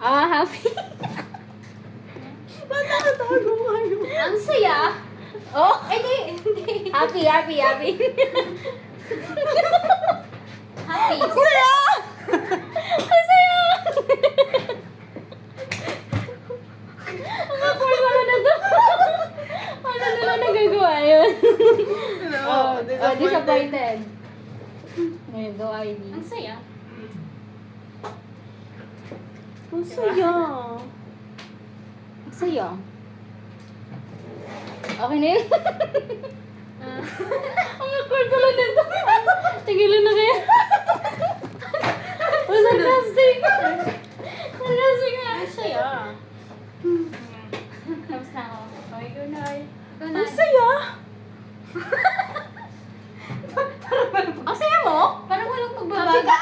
Happy. Ba't nakatago kayo? Ang saya. Oh, Hindi. happy. Happy. Ang saya! Ang saya! Ang awkward naman na to. Ano nila nagagawa yun? No, Disappointed. Ngayon, go ID. Ang saya. Ang saya. Ang saya. Okay na yun? Ang awkward pala nito. Tigilan na kaya. Ang sarcastic. Sarcastic nga. Ang saya. Tapos na ako. Okay, go na. Ikaw na. Ang saya. Ang saya mo? Parang walang Happy pagbabago. ka?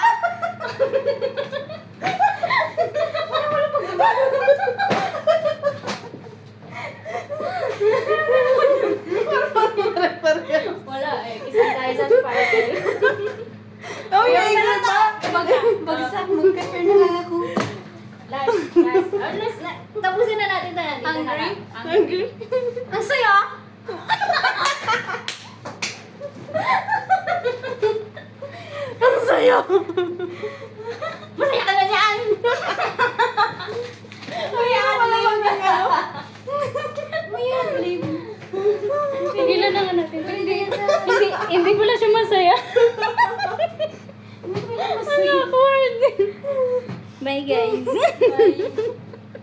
Wala eh. Kasi tayo sa spider. Oh, yung ba? Bagsak. Mag-cut na lang ako. Last. Tapusin na natin ito. Hungry? Hungry? Ang saya. Ang saya. Masaya ka na dyan! Kaya pala yung ano? Tigilan na nga natin. Hindi pala siya masaya. Ang awkward. Bye guys. Bye.